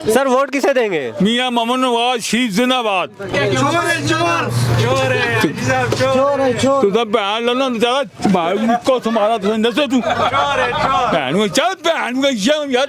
Sir vote किसे देंगे? मियां मोहम्मद नवाज शरीफ जिंदाबाद। तू तो भैन लो ना ज्यादा भाई को तुम्हारा तो नसे तू भैन को चल भैन को यार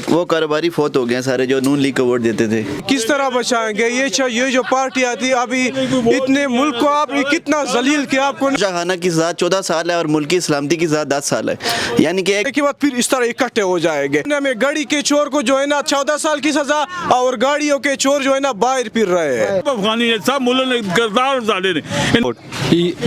वो कारोबारी फौत हो गए सारे जो नून लीग को वोट देते थे। किस तरह बचाएंगे ये जो पार्टी आती अभी इतने मुल्क को आपने कितना जलील किया आपको। शाहखाना की सजा 14 साल है और मुल्क की सलामती की सजा 10 साल है, यानी कि एक बाद फिर इस तरह इकट्ठे हो जाएंगे। हमें गाड़ी के चोर को जो है ना 14 साल की सजा और गाड़ियों के चोर जो है ना बाहर फिर रहे हैं। सब मुल्क ने गिरफ्तार डाले ने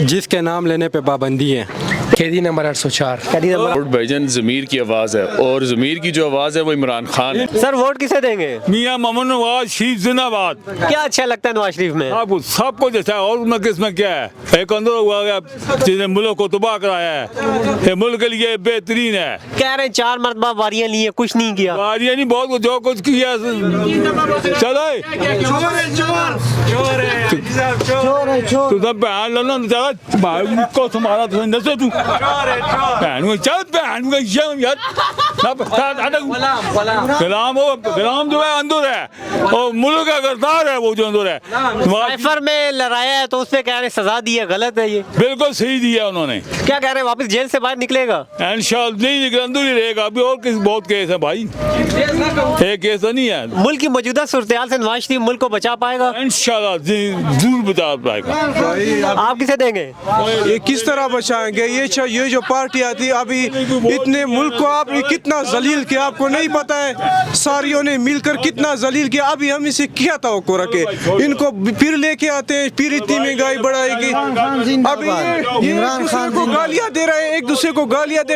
जिसके नाम लेने पे पाबंदी है। कैदी नंबर 804। वोट भाईजान ज़मीर की आवाज़ है और ज़मीर की जो आवाज़ है वो इमरान खान है। सर वोट किसे देंगे? मियां मोहम्मद नवाज शरीफ जिंदाबाद। क्या अच्छा लगता है नवाज शरीफ में? आपको सब कुछ अच्छा है और मैं किसमें क्या है, एक अंदर हुआ गया जिसने मुल्क को तबाह कराया है, ये मुल्क के लिए बेहतरीन है। कह रहे हैं 4 मरतबा वारियां ली है, कुछ नहीं किया। वारियां नहीं, बहुत कुछ जो कुछ किया चलो तू तो भैन लो ना ज्यादा भाई को तुम्हारा तो नसे तू भैन को चल भैन को यार गुलाम जो है अंदर है और मुल्क का गिरफ्तार है वो जो अंदर है। साइफर में लड़ाया है तो उसपे कह रहे हैं सजा दी है, गलत है ये। बिल्कुल सही दिया उन्होंने। क्या कह रहे हैं वापस जेल से बाहर निकलेगा? इंशाल्लाह नहीं निकल, अंदर ही रहेगा। अभी और किस बहुत केस है भाई, एक केस तो नहीं है। मुल्क की मौजूदा सूरत-ए-हाल से नवाज शरीफ मुल्क को बचा पाएगा? इंशाल्लाह जरूर बचा पाएगा। आप किसे देंगे? ये किस तरह बचाएंगे ये जो पार्टी आती अभी इतने मुल्क को आपने कितना जलील किया आपको नहीं पता है। सारियों ने मिलकर कितना जलील किया। अभी हम इसे क्या तवक्को रखे, इनको फिर लेके आते हैं, फिर इतनी महंगाई बढ़ाएगी। अभी ये एक दूसरे को गालियां दे रहे हैं, एक दूसरे को गालियां दे।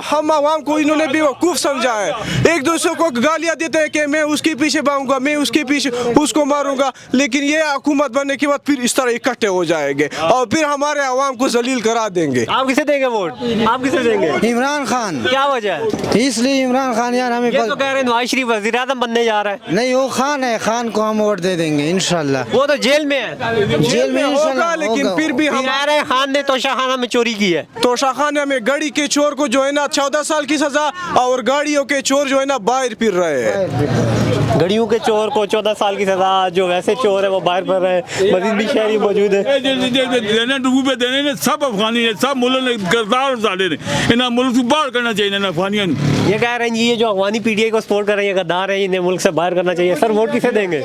हम आवाम को इन्होंने बेवकूफ समझा है। एक दूसरे को गालियां देते हैं कि मैं उसके पीछे भागूंगा, मैं उसके पीछे उसको मारूंगा, लेकिन ये हुकूमत बनने के बाद फिर इस तरह इकट्ठे हो जाएंगे और फिर हमारे आवाम को जलील करा देंगे। आप किसे देंगे वोट? आप किसे देंगे? इमरान खान। क्या वजह है? इसलिए इमरान खान यार हमें ये तो कह रहे हैं नवाज शरीफ वज़ीर आज़म बनने जा रहा है। नहीं, वो खान है, खान को हम वोट दे देंगे इंशाल्लाह। वो तो जेल में है। जेल में होगा, लेकिन फिर भी हम कह रहे हैं खान ने तोशाखाना में चोरी की है। तोशाखाना में गाड़ी के चोर को जो है ना 14 साल की सजा और गाड़ियों के चोर जो है ना बाहर फिर रहे हैं। गाड़ियों के चोर को 14 साल की सजा, जो वैसे चोर है वो बाहर फिर रहे हैं। मजीद भी शहरी मौजूद है। देने डूबे देने ने सब अफगानी ने सब मुल्क ने गिरफ्तार डाले ने, इन्हें मुल्क से बाहर करना चाहिए ना अफगानियों। ये कह रहे हैं ये जो अफगानी पीटीआई को सपोर्ट कर रहे हैं, ये गद्दार है, इन्हें मुल्क से बाहर करना चाहिए। सर वोट किसे देंगे?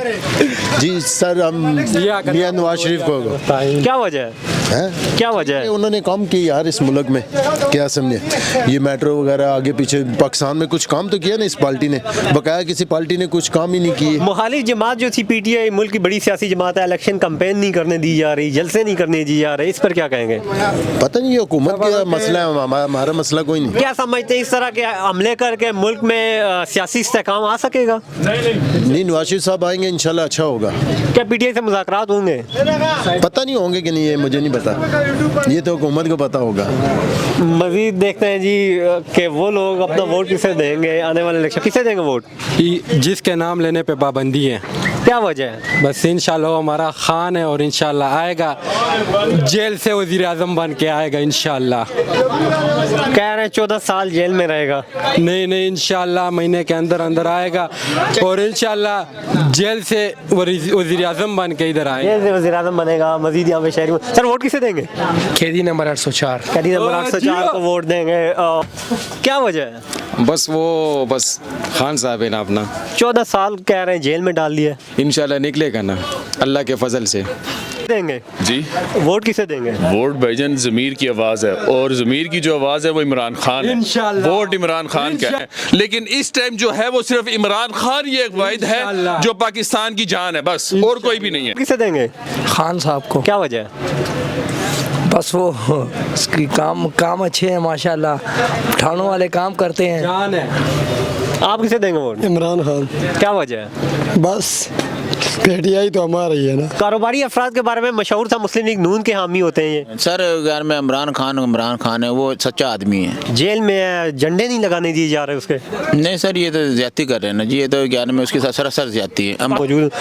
जी सर, हम मियां नवाज शरीफ को। क्या वजह है? क्या वजह है? उन्होंने काम की यार इस मुल्क में, क्या समझे, ये मेट्रो वगैरह आगे पीछे पाकिस्तान में कुछ काम तो किया ना इस पार्टी ने, बकाया किसी पार्टी ने कुछ काम ही नहीं किए। मुखालिफ जमात जो थी पीटीआई, मुल्क की बड़ी सियासी जमात है, इलेक्शन कैंपेन नहीं करने दी जा रही, जलसे नहीं करने दी जा रहे, इस पर क्या कहेंगे? पता नहीं ये हुकूमत का मसला है, हमारा मसला कोई नहीं। क्या समझते हैं इस तरह के हमले करके मुल्क में सियासी इस्तेहकाम आ सकेगा? नहीं, नवाज शरीफ साहब आएंगे इंशाल्लाह अच्छा होगा। क्या पीटीआई से मुज़ाकरात होंगे? पता नहीं होंगे कि नहीं, ये मुझे नहीं पता, ये तो हुकूमत को पता होगा। मजीद देखते हैं जी कि वो लोग अपना वोट किसे देंगे आने वाले इलेक्शन। किसे देंगे वोट? जिसके नाम लेने पे पाबंदी है। क्या वजह है? बस इंशाल्लाह हमारा खान है और इंशाल्लाह आएगा, जेल से वज़ीर आज़म बन के आएगा इंशाल्लाह। कह रहे हैं 14 साल जेल में रहेगा। नहीं, इंशाल्लाह महीने के अंदर अंदर आएगा और इंशाल्लाह जेल से वज़ीर आज़म बन के इधर आएगा। जेल से वज़ीर आज़म बनेगा। मजीद यहाँ पे शहरी सर वोट किसे देंगे? कैदी नंबर 804। कैदी नंबर 804 को वोट देंगे। क्या वजह है? बस खान साहब है ना अपना, 14 साल कह रहे हैं जेल में डाल दिया। इंशाल्लाह निकलेगा ना अल्लाह के फजल से। देंगे जी वोट किसे देंगे? वोट भाईजान ज़मीर की आवाज़ है और ज़मीर की जो आवाज़ है वो इमरान खान है। वोट इमरान खान का है, लेकिन इस टाइम जो है वो सिर्फ इमरान खान ही एक वाहिद है जो पाकिस्तान की जान है, बस और कोई भी नहीं है। किसे देंगे? खान साहब को। क्या वजह है? बस वो उसकी काम अच्छे हैं माशाल्लाह, उठाने वाले काम करते हैं। जान है। आप किसे देंगे वोट? इमरान खान। क्या वजह है? बस पीटीआई तो हमारा ही है ना। कारोबारी अफराद के बारे में मशहूर था मुस्लिम लीग नून के हामी होते हैं ये। सर यार में इमरान खान है, वो सच्चा आदमी है। जेल में है, झंडे नहीं लगाने दिए जा रहे उसके। नहीं सर, ये तो ज्यादती कर रहे हैं ना जी, ये तो ज्ञान में उसके साथ सरासर ज्यादती है। मौजूद।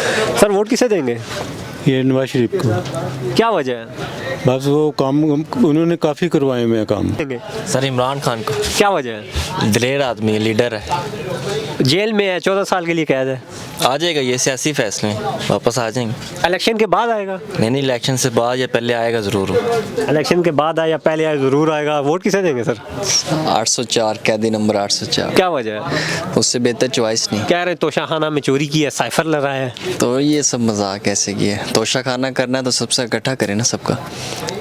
सर वोट किसे देंगे? ये नवाज शरीफ को। क्या वजह है? बस वो काम उन्होंने काफ़ी करवाए हुए हैं काम। सर इमरान खान को। क्या वजह है? दिलेर आदमी है, लीडर है, जेल में है, 14 साल के लिए कैद है। आ जाएगा, ये सियासी फैसले हैं, वापस आ जाएंगे। इलेक्शन के बाद आएगा? नहीं, इलेक्शन से बाद या पहले आएगा ज़रूर। इलेक्शन के बाद आया या पहले आया ज़रूर आएगा। वोट किसे देंगे सर? 804 कैदी नंबर 804। क्या वजह है? उससे बेहतर चॉइस नहीं। कह रहे तोशाखाना में चोरी की है, साइफर लगा है। तो ये सब मजाक कैसे किया है? तोशा खाना करना है तो सबसे इकट्ठा करें ना, सबका,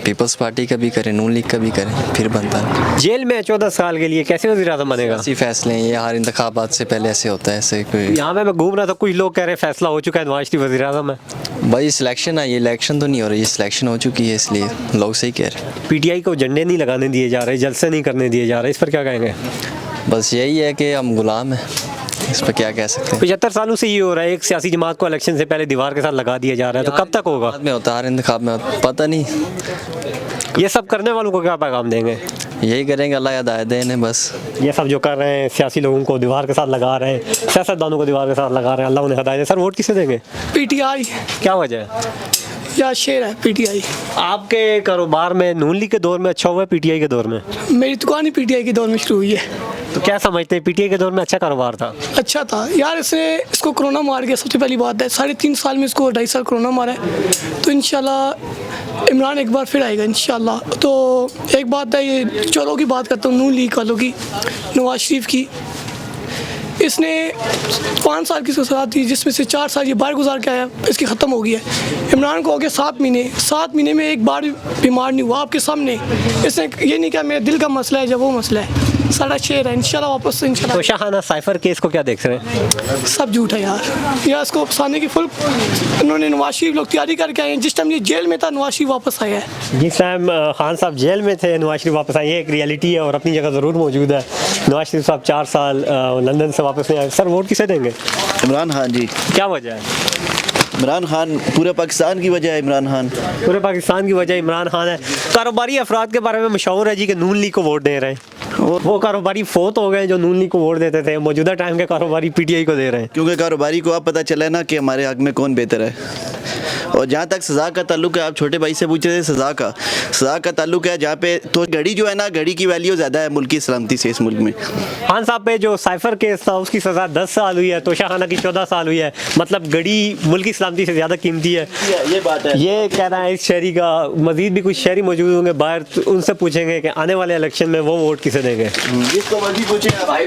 पीपल्स पार्टी का भी करें, नून लीग का भी करें, फिर बनता है। जेल में 14 साल के लिए कैसे वज़ीर-ए-आज़म बनेगा? ऐसी फैसले हैं ये, हर इंतखाबात से पहले ऐसे होता है, ऐसे कोई। यहाँ पे मैं घूम रहा था, कुछ लोग कह रहे हैं फैसला हो चुका है, नवाज शरीफ वज़ीर-ए-आज़म है। भाई सिलेक्शन है, ये इलेक्शन तो नहीं हो रही, ये सिलेक्शन हो चुकी है, इसलिए लोग सही कह रहे हैं। पीटीआई को झंडे नहीं लगाने दिए जा रहे, जलसे नहीं करने दिए जा रहे, इस पर क्या कहेंगे? बस यही है कि हम गुलाम हैं, इस पर क्या कह सकते हैं। 75 सालों से ये हो रहा है, एक सियासी जमात को इलेक्शन से पहले दीवार के साथ लगा दिया जा रहा है, तो कब तक होगा? बाद में होता है, हर इंतखाब में होता है, पता नहीं। ये सब करने वालों को क्या पैगाम देंगे? यही करेंगे, अल्लाह हिदायत दे इन्हें बस। ये सब जो कर रहे हैं, सियासी लोगों को दीवार के साथ लगा रहे हैं, सियासतदानों को दीवार के साथ लगा रहे हैं, अल्लाह उन्हें हिदायत दे। सर वोट किसे देंगे? पीटीआई। क्या वजह है? या शेर है पीटीआई। आपके कारोबार में नून लीग के दौर में अच्छा हुआ है, पीटीआई के दौर में? मेरी दुकान ही पीटीआई के दौर में शुरू हुई है। तो क्या समझते हैं, पीटीआई के दौर में अच्छा कारोबार था? अच्छा था यार, इसको कोरोना मार गया, सबसे पहली बात है। 3.5 साल में इसको 2.5 साल कोरोना मारा है, तो इंशाल्लाह इमरान एक बार फिर आएगा इंशाल्लाह। तो एक बात है, ये चोरों की बात करता हूँ, नून लीग वालों की, नवाज शरीफ की। इसने 5 साल की सजा थी, जिसमें से 4 साल ये बाहर गुजार के आया, इसकी ख़त्म हो गई है। इमरान को हो गया 7 महीने, 7 महीने में एक बार भी बीमार नहीं हुआ आपके सामने। इसने ये नहीं कहा मेरे दिल का मसला है, जब वो मसला है, सारा शेर है, इंशाल्लाह वापस से इंशाल्लाह। तोशाखाना साइफर केस को क्या देख रहे हैं? सब झूठ है यार इसको फंसाने की फुल इन्होंने नवाज शरीफ लोग तैयारी करके आए हैं। जिस टाइम ये जेल में था, नवाज शरीफ वापस आया है। जिस टाइम खान साहब जेल में थे, नवाज शरीफ वापस आए, ये एक रियलिटी है और अपनी जगह ज़रूर मौजूद है। नवाज शरीफ साहब 4 साल लंदन से वापस नहीं आए। सर वोट किसे देंगे? इमरान खान जी। क्या वजह है? इमरान खान पूरे पाकिस्तान की वजह है, इमरान खान पूरे पाकिस्तान की वजह इमरान खान है। कारोबारी अफराद के बारे में मशहूर है जी कि नून लीग को वोट दे रहे हैं, वो कारोबारी फोत हो गए जो नून लीग को वोट देते थे, मौजूदा टाइम के कारोबारी पीटीआई को दे रहे हैं। क्योंकि कारोबारी को अब पता चला है ना कि हमारे हक में कौन बेहतर है। और जहाँ तक सज़ा का ताल्लुक है, आप छोटे भाई से पूछ रहे थे, सज़ा का ताल्लुक है जहाँ पे, तो घड़ी जो है ना, घड़ी की वैल्यू ज़्यादा है मुल्क की सलामती से इस मुल्क में। खान साहब पे जो साइफर केस था उसकी सज़ा 10 साल हुई है, तोशाखाना की 14 साल हुई है, मतलब घड़ी मुल्क की सलामती से ज़्यादा कीमती है। ये बात है। ये कह रहा है इस शहरी का, मजीद भी कुछ शहरी मौजूद होंगे बाहर, तो उनसे पूछेंगे कि आने वाले इलेक्शन में वो वोट किसे देंगे। जिसको मर्जी पूछे भाई।